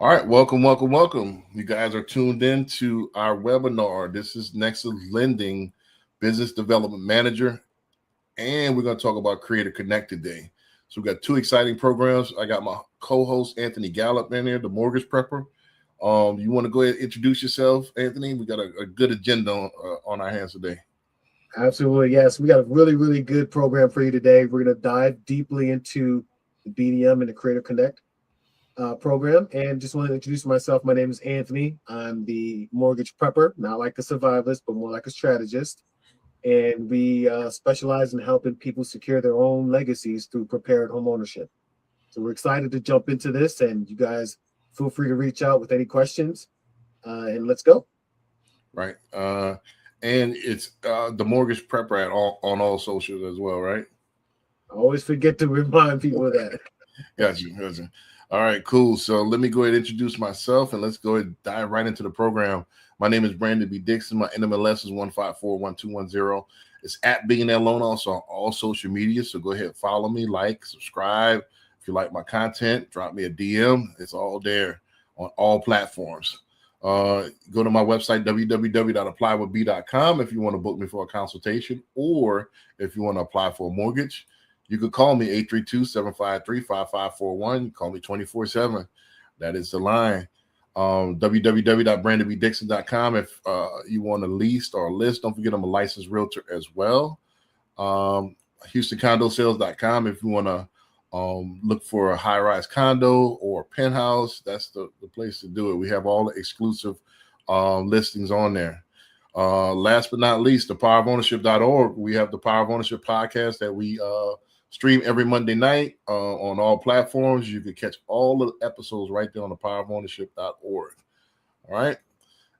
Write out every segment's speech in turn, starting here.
All right, welcome. You guys are tuned in to our webinar. This is Nexa Lending Business Development Manager, and we're going to talk about Creator Connect today. So we've got two exciting programs. I got my co-host Anthony Gallup in here, the mortgage prepper. You want to go ahead and introduce yourself, Anthony? We got a good agenda on our hands today. Absolutely, yes. We got a really good program for you today. We're going to dive deeply into the BDM and the Creator Connect program. And just want to introduce myself. My name is Anthony. I'm the mortgage prepper, not like a survivalist, but more like a strategist. And we specialize in helping people secure their own legacies through prepared home ownership. So we're excited to jump into this, and you guys feel free to reach out with any questions, and let's go. Right. And it's the mortgage prepper on all socials as well, right? I always forget to remind people of that. Gotcha. All right, cool. So let me go ahead and introduce myself, and let's go ahead and dive right into the program. My name is Brandon Bee Dixon. My NMLS is 1541210. It's at BDM Loan, also on all social media. So go ahead, follow me, like, subscribe. If you like my content, drop me a DM. It's all there on all platforms. Go to my website, www.applywithb.com, if you want to book me for a consultation, or if you want to apply for a mortgage. You could call me 832-753-5541. Call me 24/7. That is the line. www.brandonbdixon.com if you want a lease or a list. Don't forget I'm a licensed realtor as well. HoustonCondoSales.com if you want to look for a high-rise condo or a penthouse. That's the place to do it. We have all the exclusive listings on there. Last but not least, thepowerofownership.org. We have the Power of Ownership podcast that we stream every Monday night on all platforms. You can catch all the episodes right there on the powerofownership.org. All right.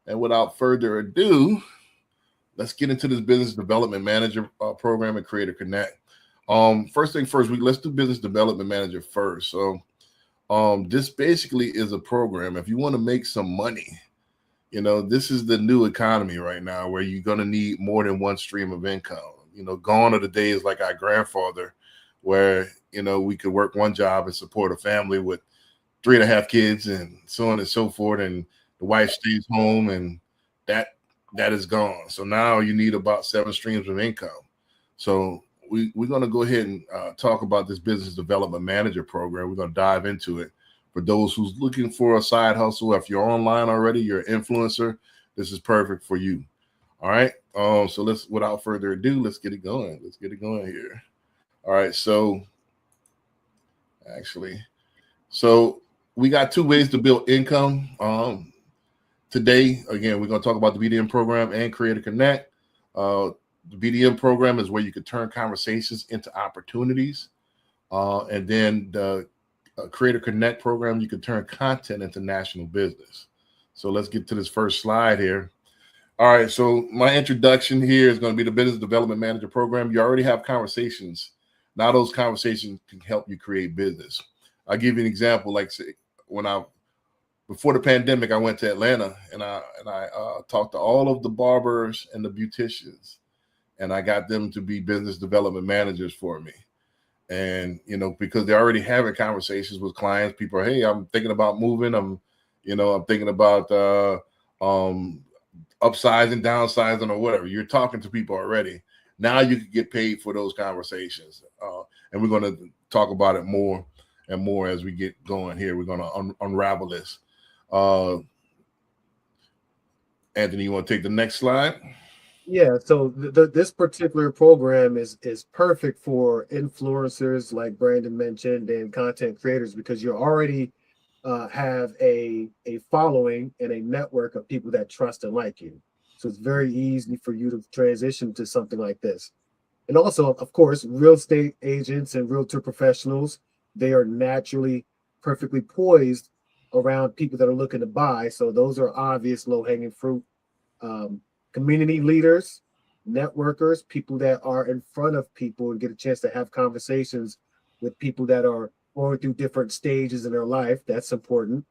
And without further ado, let's get into this business development manager program at Creator Connect. First thing first, let's do business development manager first. So this basically is a program. If you want to make some money, this is the new economy right now where you're going to need more than one stream of income. Gone are the days like our grandfather where, we could work one job and support a family with 3.5 kids and so on and so forth. And the wife stays home and that is gone. So now you need about 7 streams of income. So we're going to go ahead and talk about this business development manager program. We're going to dive into it. For those who's looking for a side hustle, if you're online already, you're an influencer, this is perfect for you. All right. So without further ado, let's get it going. Let's get it going here. All right. So we got 2 ways to build income. Today, again, we're going to talk about the BDM program and Creator Connect. The BDM program is where you can turn conversations into opportunities. And then the Creator Connect program, you can turn content into national business. So let's get to this first slide here. All right, so my introduction here is going to be the Business Development Manager program. You already have conversations. Now those conversations can help you create business. I'll give you an example. Like say, before the pandemic, I went to Atlanta and I talked to all of the barbers and the beauticians, and I got them to be business development managers for me. And, because they're already having conversations with clients, people are, hey, I'm thinking about moving. I'm thinking about upsizing, downsizing, or whatever. You're talking to people already. Now you can get paid for those conversations. And we're going to talk about it more and more as we get going here. We're going to unravel this. Anthony, you want to take the next slide? Yeah, so this particular program is perfect for influencers like Brandon mentioned and content creators because you already have a following and a network of people that trust and like you. So it's very easy for you to transition to something like this. And also, of course, real estate agents and realtor professionals, they are naturally perfectly poised around people that are looking to buy. So those are obvious low-hanging fruit. Community leaders, networkers, people that are in front of people and get a chance to have conversations with people that are going through different stages in their life. That's important.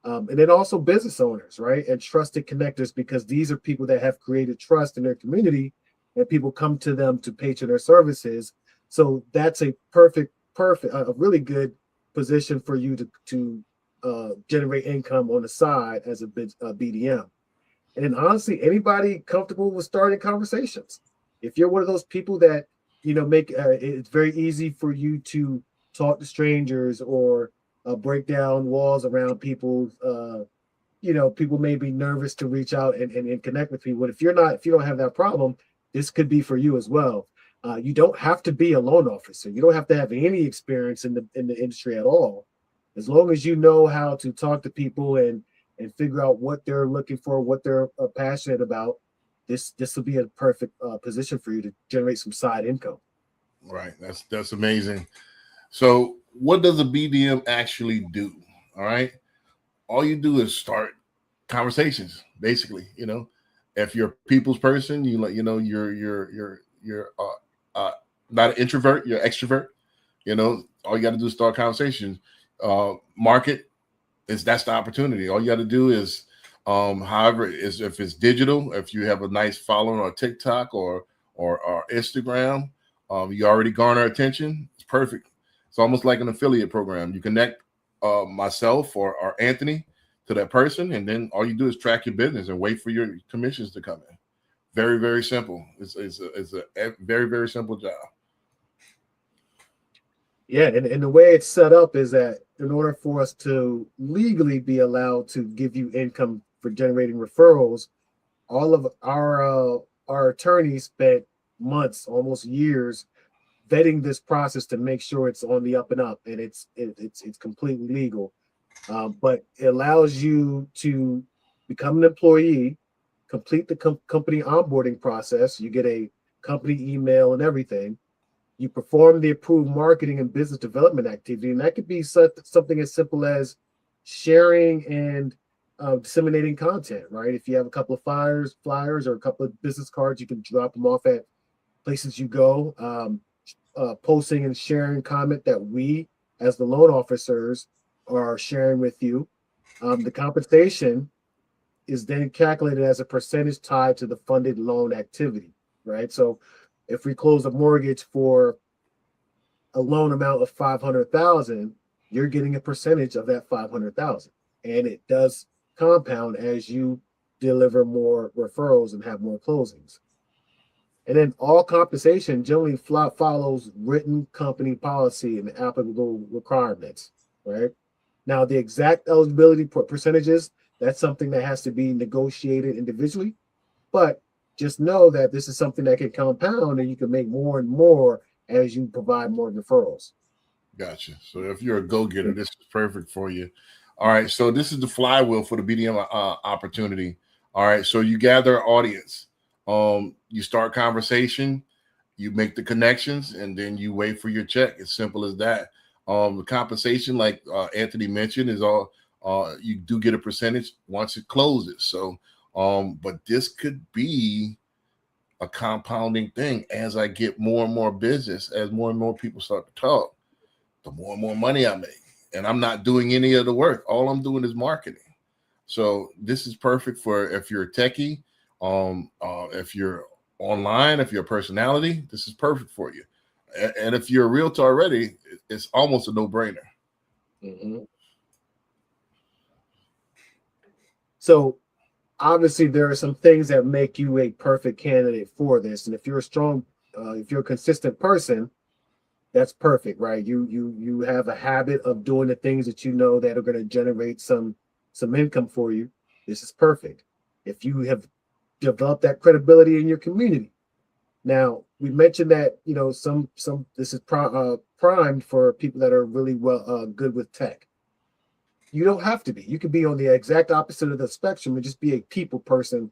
And then also business owners, right? And trusted connectors, because these are people that have created trust in their community and people come to them to patron their services. So that's a perfect, a really good position for you to generate income on the side as a BDM. And then honestly, anybody comfortable with starting conversations. If you're one of those people that make it's very easy for you to talk to strangers or break down walls around people. People may be nervous to reach out and connect with people. But if you don't have that problem, this could be for you as well. You don't have to be a loan officer. You don't have to have any experience in the industry at all. As long as you know how to talk to people and figure out what they're looking for, what they're passionate about, this will be a perfect position for you to generate some side income. Right. That's amazing. So what does a BDM actually do? All right. All you do is start conversations, basically. If you're a people's person, you're not an introvert, you're extrovert. All you got to do is start conversations. Market that's the opportunity. All you got to do is, however, is if it's digital, if you have a nice following on TikTok or Instagram, you already garner attention. It's perfect. It's almost like an affiliate program. You connect myself or Anthony to that person, and then all you do is track your business and wait for your commissions to come in. Very, very simple. It's a very, very simple job. Yeah, and the way it's set up is that in order for us to legally be allowed to give you income for generating referrals, all of our attorneys spent months, almost years, vetting this process to make sure it's on the up and up, and it's completely legal. But it allows you to become an employee, complete the company onboarding process. You get a company email and everything. You perform the approved marketing and business development activity, and that could be something as simple as sharing and disseminating content, right? If you have a couple of flyers, or a couple of business cards, you can drop them off at places you go. Posting and sharing comment that we, as the loan officers, are sharing with you. The compensation is then calculated as a percentage tied to the funded loan activity, right? So if we close a mortgage for a loan amount of 500,000, you're getting a percentage of that 500,000, and it does compound as you deliver more referrals and have more closings. And then all compensation generally follows written company policy and applicable requirements, right? Now, the exact eligibility percentages, that's something that has to be negotiated individually. But just know that this is something that can compound, and you can make more and more as you provide more referrals. Gotcha. So if you're a go-getter, this is perfect for you. All right. So this is the flywheel for the BDM opportunity. All right. So you gather audience. You start conversation, you make the connections, and then you wait for your check. It's simple as that. The compensation, like Anthony mentioned, is all you do get a percentage once it closes. So, but this could be a compounding thing as I get more and more business, as more and more people start to talk, the more and more money I make. And I'm not doing any of the work. All I'm doing is marketing. So this is perfect for if you're a techie, if you're online, if you're a personality, this is perfect for you. And if you're a realtor already, it's almost a no-brainer. Mm-hmm. So obviously there are some things that make you a perfect candidate for this. And if you're a consistent person, that's perfect, right? You have a habit of doing the things that you know that are going to generate some income for you. This is perfect. If you have developed that credibility in your community. Now, we mentioned that some this is primed for people that are really good with tech. You don't have to be. You could be on the exact opposite of the spectrum and just be a people person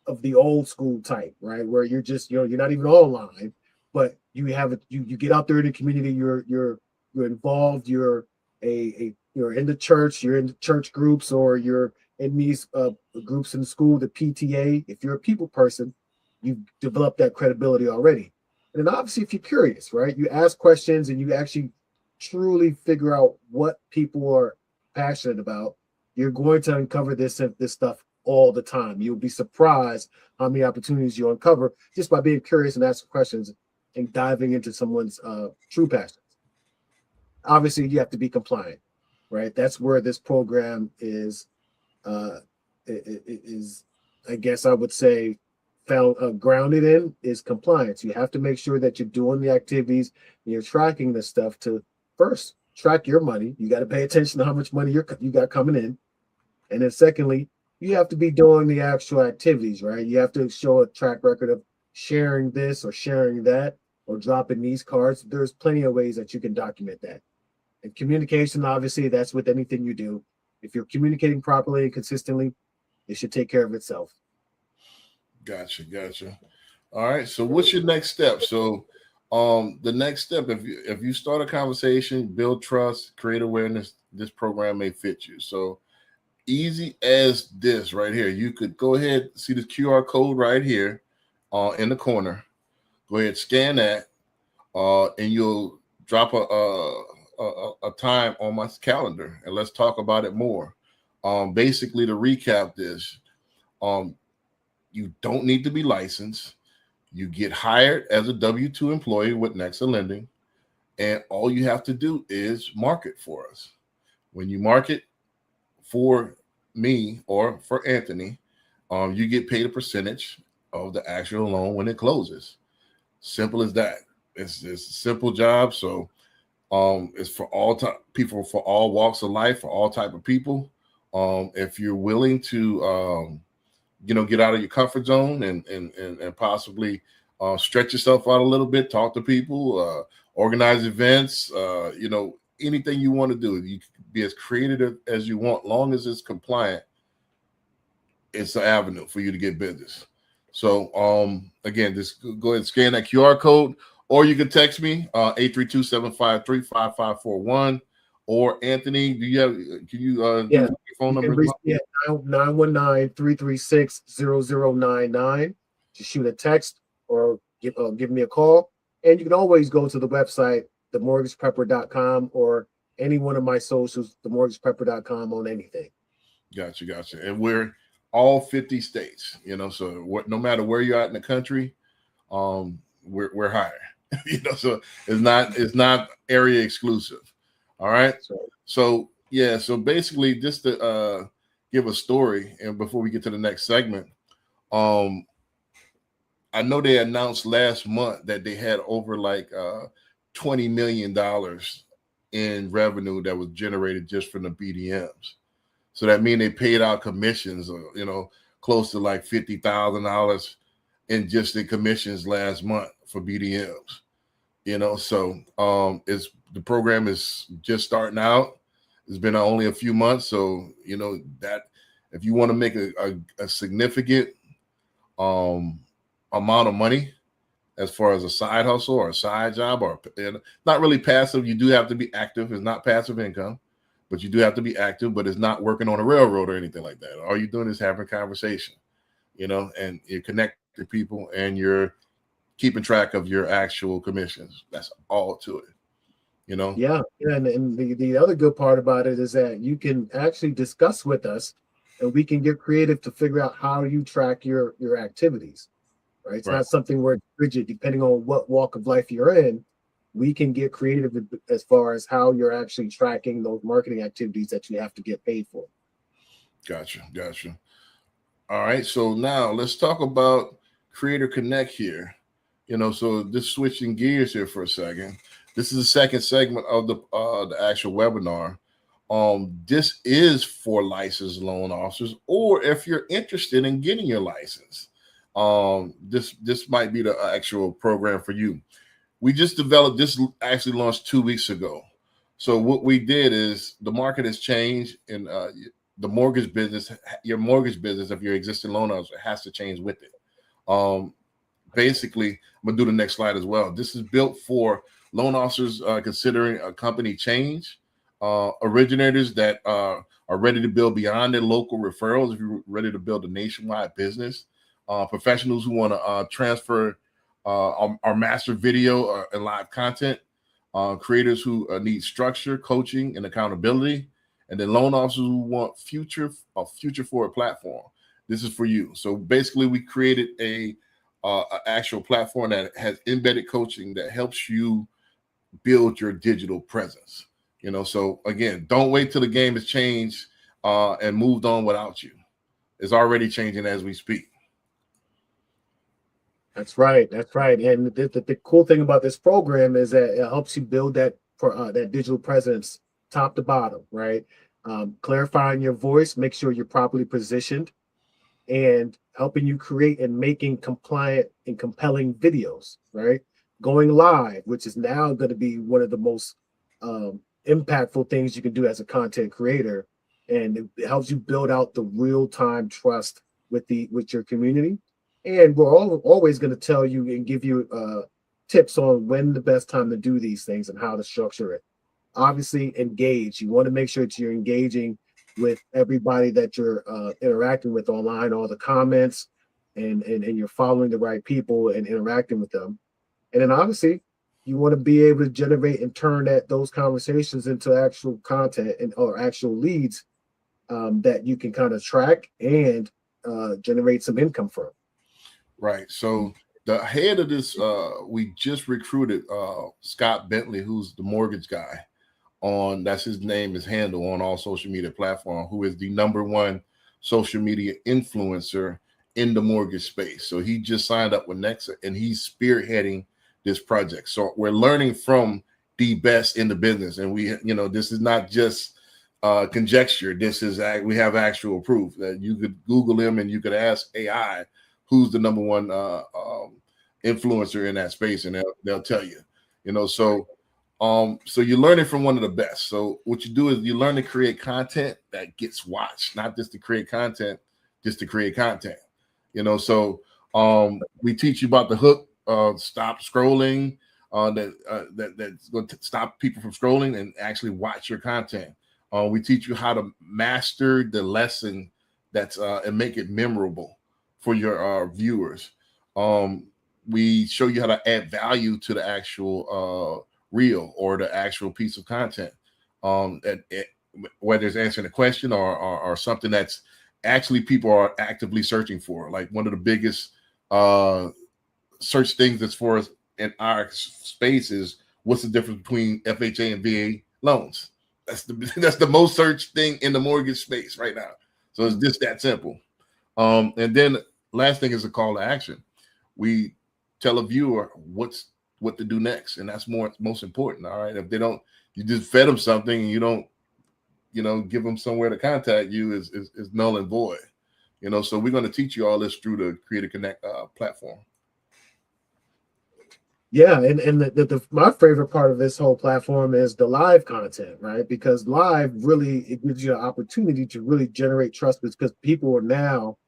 of the old school type, right? Where you're just you're not even online, but you get out there in the community. You're involved. You're in the church. You're in the church groups, or you're in these groups in the school, the PTA. If you're a people person, you've developed that credibility already. And then obviously, if you're curious, right, you ask questions and you actually truly figure out what people are passionate about, you're going to uncover this stuff all the time. You'll be surprised how many opportunities you uncover just by being curious and asking questions and diving into someone's true passions. Obviously, you have to be compliant. right? That's where this program is, is, I guess I would say, found grounded in is compliance. You have to make sure that you're doing the activities and you're tracking the stuff to first track your money. You got to pay attention to how much money you got coming in, and then secondly, you have to be doing the actual activities, right? You have to show a track record of sharing this or sharing that or dropping these cards. There's plenty of ways that you can document that. And communication, obviously, that's with anything you do. If you're communicating properly and consistently, it should take care of itself. Gotcha. All right. So what's your next step? So the next step, if you start a conversation, build trust, create awareness, this program may fit you. So easy as this right here. You could go ahead, see the QR code right here in the corner. Go ahead, scan that, and you'll drop a time on my calendar, and let's talk about it more. Basically, to recap this, you don't need to be licensed. You get hired as a W-2 employee with Nexa Lending, and all you have to do is market for us. When you market for me or for Anthony, you get paid a percentage of the actual loan when it closes. Simple as that. It's a simple job. So it's for all people, for all walks of life, for all type of people. If you're willing to get out of your comfort zone and possibly stretch yourself out a little bit, talk to people, organize events, anything you want to do. You can be as creative as you want, long as it's compliant. It's an avenue for you to get business. So again, just go ahead and scan that QR code, or you can text me 832-753-5541. Or Anthony, can you give your phone number? 919-336-0099. Just shoot a text or give me a call. And you can always go to the website, themortgageprepper.com, or any one of my socials, themortgageprepper.com, on anything. Gotcha. And we're all 50 states, so no matter where you're at in the country, we're hiring, so it's not area exclusive. All right. So basically, just to give a story, and before we get to the next segment, I know they announced last month that they had over like $20 million in revenue that was generated just from the BDMs. So that means they paid out commissions, close to like $50,000 in just the commissions last month for BDMs. So the program is just starting out. It's been only a few months, so that if you want to make a significant amount of money as far as a side hustle or a side job, or not really passive, you do have to be active. It's not passive income, but you do have to be active. But it's not working on a railroad or anything like that. All you're doing is having a conversation, and you're connecting to people, and you're keeping track of your actual commissions. That's all to it. Yeah. And the other good part about it is that you can actually discuss with us, and we can get creative to figure out how you track your activities. Right. It's not something where it's rigid. Depending on what walk of life you're in, we can get creative as far as how you're actually tracking those marketing activities that you have to get paid for. Gotcha. All right. So now let's talk about Creator Connect here. So just switching gears here for a second. This is the second segment of the actual webinar. This is for licensed loan officers, or if you're interested in getting your license, this might be the actual program for you. We just developed this, actually launched 2 weeks ago. So what we did is the market has changed, and the mortgage business, your mortgage business, if you're existing loan officer, has to change with it. Basically, I'm gonna do the next slide as well. This is built for loan officers considering a company change, originators that are ready to build beyond their local referrals. If you're ready to build a nationwide business, professionals who want to transfer our master video and live content, creators who need structure, coaching, and accountability, and then loan officers who want future forward platform. This is for you. So basically, we created a actual platform that has embedded coaching that helps you build your digital presence. So again, don't wait till the game has changed and moved on without you. It's already changing as we speak. That's right. That's right. And the cool thing about this program is that it helps you build that that digital presence top to bottom, right? Clarifying your voice, make sure you're properly positioned, and helping you create and making compliant and compelling videos, right? Going live, which is now going to be one of the most impactful things you can do as a content creator, and it helps you build out the real time trust with your community. And we're always going to tell you and give you tips on when the best time to do these things and how to structure it. Obviously, engage. You want to make sure that you're engaging with everybody that you're interacting with online, all the comments, and you're following the right people and interacting with them. And then obviously, you want to be able to generate and turn those conversations into actual content or actual leads that you can kind of track and generate some income from. Right. So the head of this, we just recruited Scott Bentley, who's the mortgage guy. That's his name, his handle on all social media platforms, who is the #1 social media influencer in the mortgage space. So he just signed up with Nexa and he's spearheading this project. So we're learning from the best in the business. And this is not just conjecture. We have actual proof that you could Google him and you could ask AI who's the #1 influencer in that space, and they'll tell you. So you're learning from one of the best. So what you do is you learn to create content that gets watched, not just to create content, just to create content. So we teach you about the hook, stop scrolling, that's going to stop people from scrolling and actually watch your content. We teach you how to master the lesson and make it memorable for your viewers. We show you how to add value to the actual reel or the actual piece of content, whether it's answering a question or something that's actually people are actively searching for. Like one of the biggest search things that's for us in our space is what's the difference between FHA and VA loans. That's the most searched thing in the mortgage space right now. So it's just that simple. And then last thing is a call to action. We tell a viewer what to do next, and that's most important. All right, if they don't, you just fed them something and you don't give them somewhere to contact you is null and void. So we're going to teach you all this through the Creator Connect platform. Yeah, and my favorite part of this whole platform is the live content, right? Because live really, it gives you an opportunity to really generate trust because people are now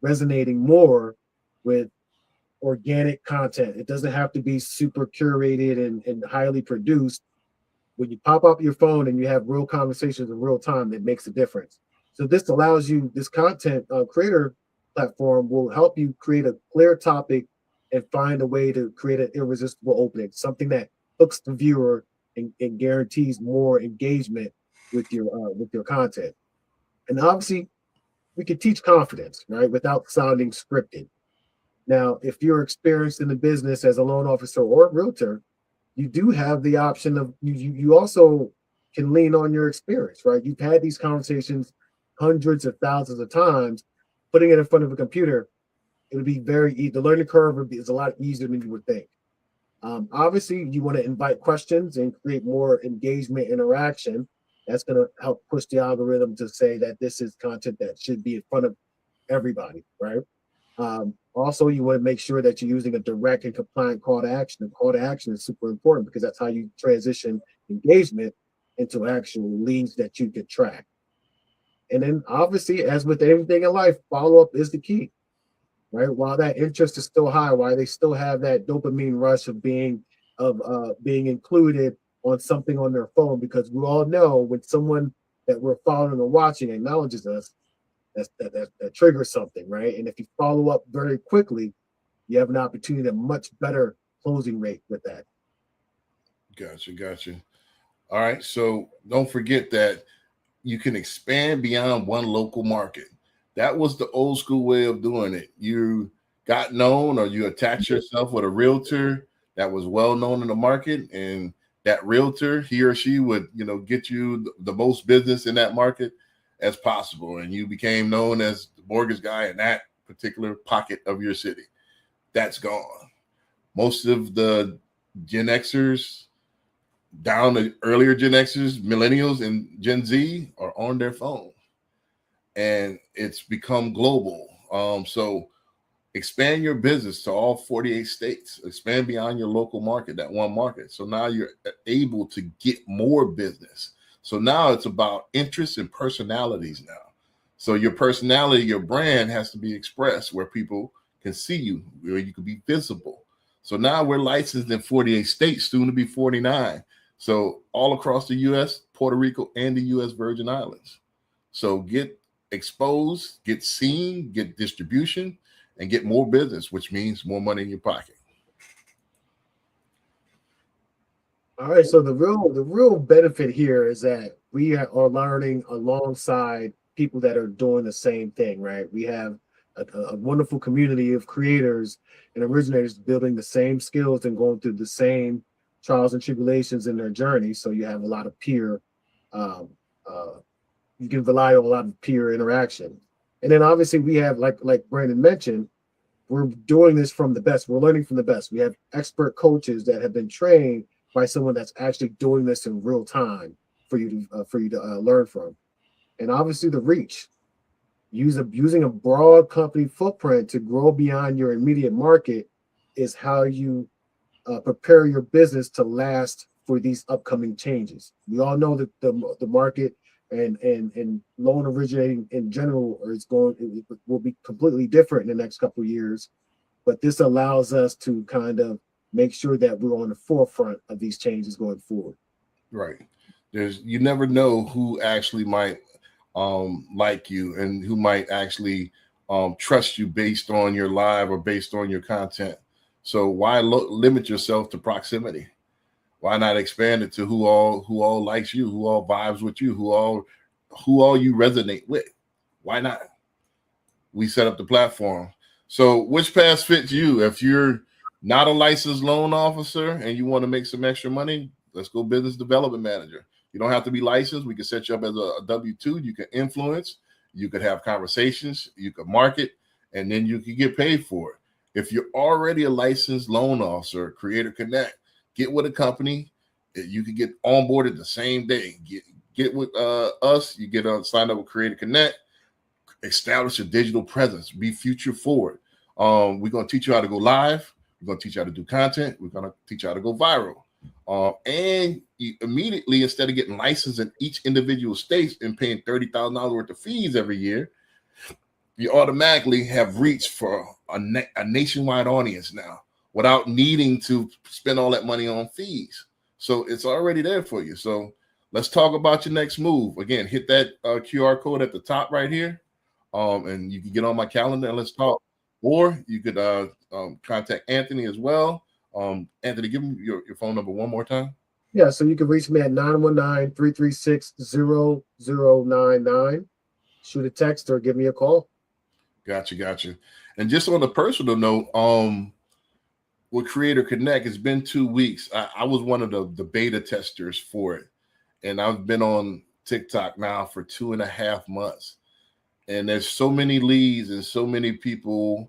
resonating more with organic content. It doesn't have to be super curated and highly produced. When you pop up your phone and you have real conversations in real time, it makes a difference. So this allows you, this content creator platform will help you create a clear topic and find a way to create an irresistible opening, something that hooks the viewer and guarantees more engagement with your content. And obviously, we can teach confidence, right, without sounding scripted. Now, if you're experienced in the business as a loan officer or a realtor, you do have the option of you also can lean on your experience, right? You've had these conversations hundreds of thousands of times. Putting it in front of a computer, it would be very easy. The learning curve is a lot easier than you would think. Obviously, you want to invite questions and create more engagement, interaction. That's going to help push the algorithm to say that this is content that should be in front of everybody, right? Also, you want to make sure that you're using a direct and compliant call to action. The call to action is super important because that's how you transition engagement into actual leads that you can track. And then obviously, as with everything in life, follow-up is the key, right? While that interest is still high, while they still have that dopamine rush of being included on something on their phone, because we all know when someone that we're following or watching acknowledges us, that triggers something, right? And if you follow up very quickly, you have an opportunity to much better closing rate with that. Gotcha. All right. So don't forget that you can expand beyond one local market. That was the old school way of doing it. You got known or you attached yourself with a realtor that was well known in the market, and that realtor, he or she would, get you the most business in that market as possible. And you became known as the mortgage guy in that particular pocket of your city. That's gone. Most of the Gen Xers, down to earlier Gen Xers, millennials, and Gen Z are on their phone. And it's become global. So expand your business to all 48 states, expand beyond your local market, that one market. So now you're able to get more business. So now it's about interests and personalities now. So your personality, your brand has to be expressed where people can see you, where you can be visible. So now we're licensed in 48 states, soon to be 49. So all across the U.S., Puerto Rico, and the U.S. Virgin Islands. So get exposed, get seen, get distribution, and get more business, which means more money in your pocket. All right. So the real benefit here is that we are learning alongside people that are doing the same thing, right? We have a wonderful community of creators and originators building the same skills and going through the same trials and tribulations in their journey. So you have a lot of peer, you can rely on a lot of peer interaction. And then obviously we have, like Brandon mentioned, we're doing this from the best. We're learning from the best. We have expert coaches that have been trained by someone that's actually doing this in real time for you to learn from. And obviously the reach, using a broad company footprint to grow beyond your immediate market is how you prepare your business to last for these upcoming changes. We all know that the market and loan originating in general will be completely different in the next couple of years, but this allows us to kind of make sure that we're on the forefront of these changes going forward. Right. You never know who actually might like you and who might actually trust you based on your live or based on your content. So why limit yourself to proximity? Why not expand it to who all likes you, who all vibes with you, who all you resonate with? Why not? We set up the platform. So which path fits you? If you're not a licensed loan officer and you want to make some extra money, let's go business development manager. You don't have to be licensed. We can set you up as a W-2. You can influence. You could have conversations. You could market, and then you can get paid for it. If you're already a licensed loan officer, Creator Connect, get with a company. You can get onboarded the same day. Get with us. You get signed up with Creator Connect. Establish a digital presence. Be future forward. We're going to teach you how to go live. We're going to teach you how to do content. We're going to teach you how to go viral. And you immediately, instead of getting licensed in each individual state and paying $30,000 worth of fees every year, you automatically have reach for a nationwide audience now without needing to spend all that money on fees. So it's already there for you. So let's talk about your next move. Again, hit that QR code at the top right here, and you can get on my calendar and let's talk. Or you could contact Anthony as well. Anthony, give me your phone number one more time. Yeah, so you can reach me at 919-336-0099. Shoot a text or give me a call. Gotcha. And just on a personal note, with Creator Connect, it's been 2 weeks. I was one of the beta testers for it. And I've been on TikTok now for 2.5 months. And there's so many leads and so many people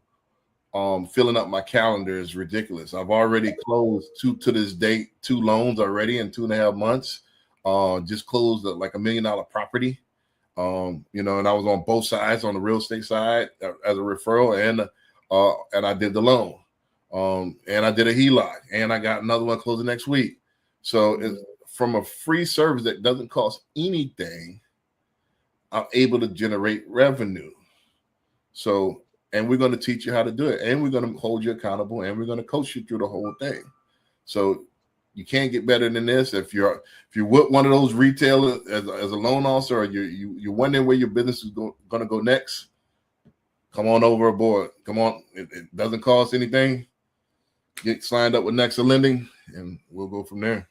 filling up my calendar is ridiculous. I've already closed to this date 2 loans already in 2.5 months. Just closed like $1 million property. And I was on both sides, on the real estate side as a referral, and I did the loan, and I did a HELOC, and I got another one closing next week. So it's from a free service that doesn't cost anything, I'm able to generate revenue. So, and we're going to teach you how to do it, and we're going to hold you accountable, and we're going to coach you through the whole thing. So you can't get better than this. If you're with one of those retailers as a loan officer, or you're wondering where your business is going to go next, come on over aboard. Come on, it doesn't cost anything. Get signed up with Nexa Lending, and we'll go from there.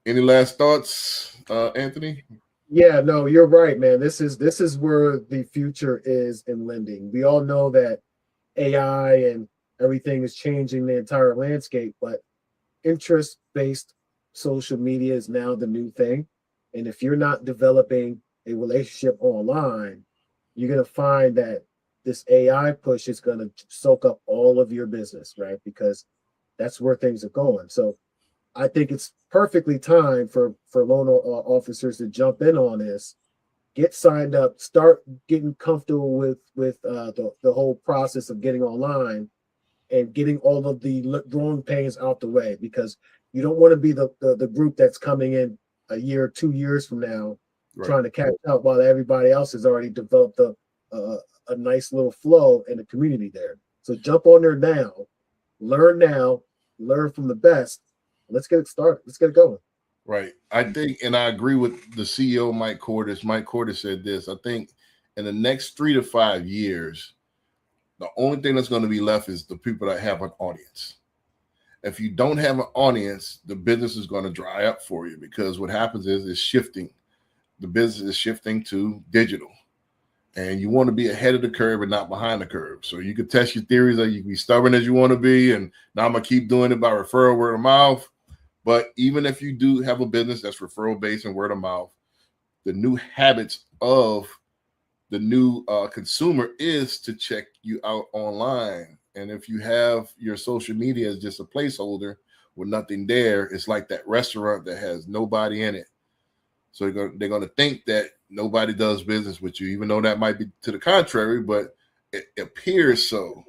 Any last thoughts, Anthony? Yeah, no, you're right, man. This is where the future is in lending. We all know that AI and everything is changing the entire landscape, but interest-based social media is now the new thing. And if you're not developing a relationship online, you're going to find that this AI push is going to soak up all of your business, right? Because that's where things are going. So I think it's perfectly timed for loan officers to jump in on this, get signed up, start getting comfortable with the whole process of getting online and getting all of the growing pains out the way, because you don't want to be the group that's coming in a year, 2 years from now, Right. trying to catch up while everybody else has already developed a nice little flow in the community there. So jump on there now, learn from the best. Let's get it started. Let's get it going. Right. I think, and I agree with the CEO, Mike Cordes. Mike Cordes said this. I think in the next 3 to 5 years, the only thing that's going to be left is the people that have an audience. If you don't have an audience, the business is going to dry up for you, because what happens is it's shifting. The business is shifting to digital, and you want to be ahead of the curve and not behind the curve. So you can test your theories, or you can be stubborn as you want to be. And now I'm going to keep doing it by referral, word of mouth. But even if you do have a business that's referral based and word of mouth, the new habits of the new consumer is to check you out online. And if you have your social media as just a placeholder with nothing there, it's like that restaurant that has nobody in it. So they're going to think that nobody does business with you, even though that might be to the contrary, but it appears so.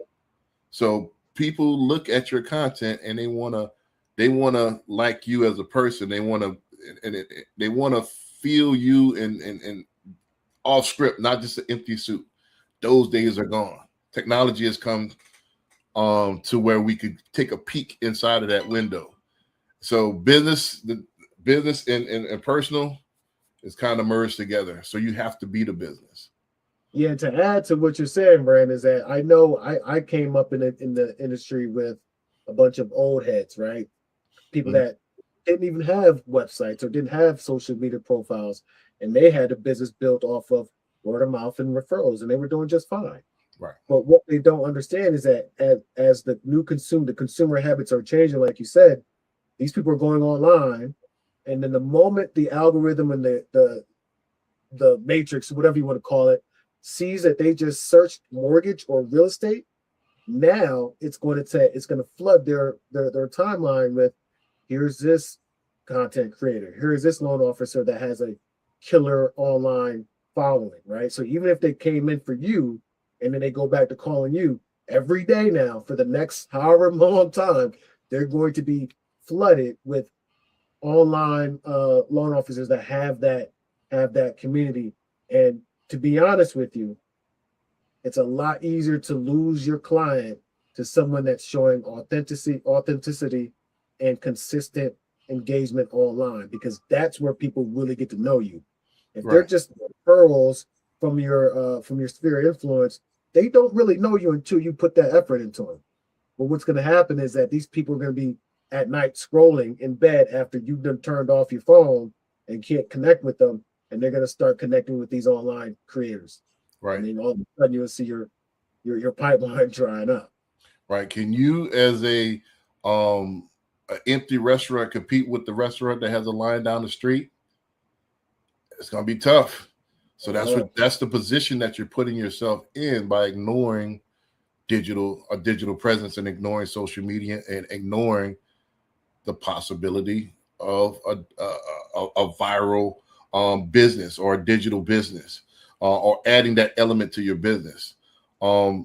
So people look at your content and they want to like you as a person. They want to feel you and off script, not just an empty suit. Those days are gone. Technology has come to where we could take a peek inside of that window. So the business and personal is kind of merged together. So you have to be the business. Yeah, to add to what you're saying, Brand, is that I know I came up in the industry with a bunch of old heads, right? People that didn't even have websites or didn't have social media profiles, and they had a business built off of word of mouth and referrals, and they were doing just fine. Right. But what they don't understand is that as the consumer habits are changing, like you said, these people are going online, and then the moment the algorithm and the matrix, whatever you want to call it, sees that they just searched mortgage or real estate, now it's going to flood their timeline with, here's this content creator, here's this loan officer that has a killer online following, right? So even if they came in for you and then they go back to calling you every day now for the next however long time, they're going to be flooded with online loan officers that have that community. And to be honest with you, it's a lot easier to lose your client to someone that's showing authenticity and consistent engagement online, because that's where people really get to know you. If they're just referrals from your sphere of influence, they don't really know you until you put that effort into them. But what's going to happen is that these people are going to be at night scrolling in bed after you've done turned off your phone and can't connect with them, and they're going to start connecting with these online creators. Right. And then all of a sudden you'll see your pipeline drying up. Right. Can you, as a an empty restaurant, compete with the restaurant that has a line down the street? It's gonna be tough. So that's the position that you're putting yourself in by ignoring a digital presence and ignoring social media and ignoring the possibility of a viral business or a digital business, or adding that element to your business. I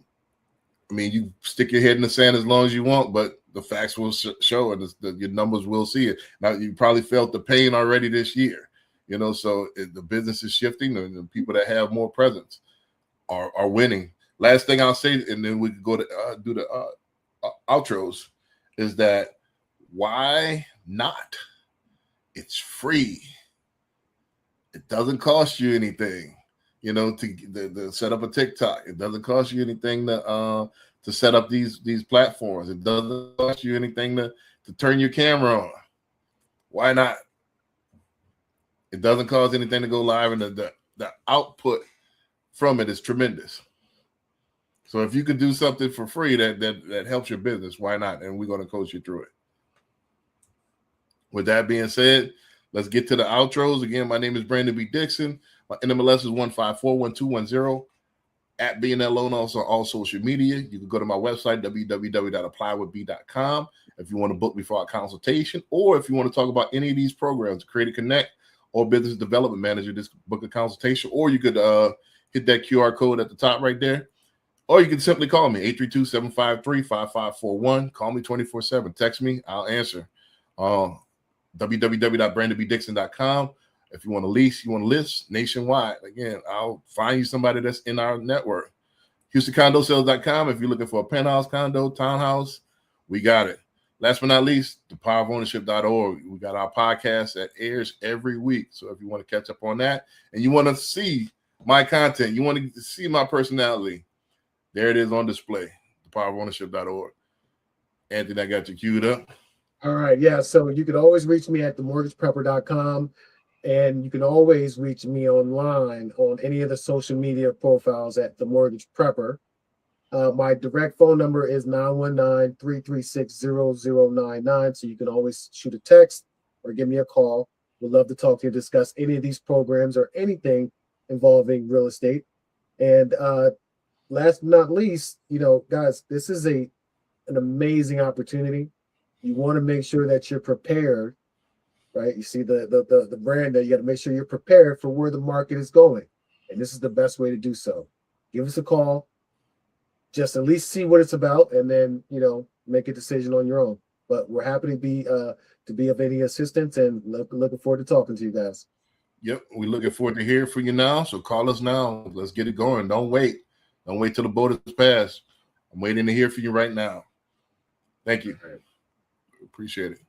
mean, you stick your head in the sand as long as you want, but the facts will show, and your numbers will see it. Now, you probably felt the pain already this year, so the business is shifting, and the people that have more presence are winning. Last thing I'll say, and then we can go to do the outros, is that why not? It's free. It doesn't cost you anything, to set up a TikTok. It doesn't cost you anything to set up these platforms. It doesn't cost you anything to turn your camera on. Why not? It doesn't cost anything to go live, and the output from it is tremendous. So if you could do something for free that helps your business, why not? And we're going to coach you through it. With that being said, let's get to the outros. Again, my name is Brandon Bee Dixon. My NMLS is 1541210 at BNL Loan, also on all social media. You can go to my website, www.applywithb.com, if you want to book me for our consultation, or if you want to talk about any of these programs, Create a Connect or Business Development Manager, just book a consultation, or you could hit that QR code at the top right there, or you can simply call me, 832-753-5541. Call me 24/7. Text me, I'll answer. www.brandonbdixon.com. If you want to lease, you want to list nationwide, again, I'll find you somebody that's in our network. HoustonCondoSales.com. If you're looking for a penthouse, condo, townhouse, we got it. Last but not least, thepowerofownership.org. We got our podcast that airs every week. So if you want to catch up on that and you want to see my content, you want to see my personality, there it is on display, thepowerofownership.org. Anthony, I got you queued up. All right. Yeah. So you can always reach me at themortgageprepper.com. And you can always reach me online on any of the social media profiles at The Mortgage Prepper. My direct phone number is 919-336-0099. So you can always shoot a text or give me a call. We'd love to talk to you, discuss any of these programs or anything involving real estate. And last but not least, guys, this is an amazing opportunity. You want to make sure that you're prepared. Right, you see the brand there. You got to make sure you're prepared for where the market is going, and this is the best way to do so. Give us a call, just at least see what it's about, and then make a decision on your own. But we're happy to be of any assistance, and looking forward to talking to you guys. Yep, we're looking forward to hearing from you now. So call us now. Let's get it going. Don't wait till the boat is passed. I'm waiting to hear from you right now. Thank you. Appreciate it.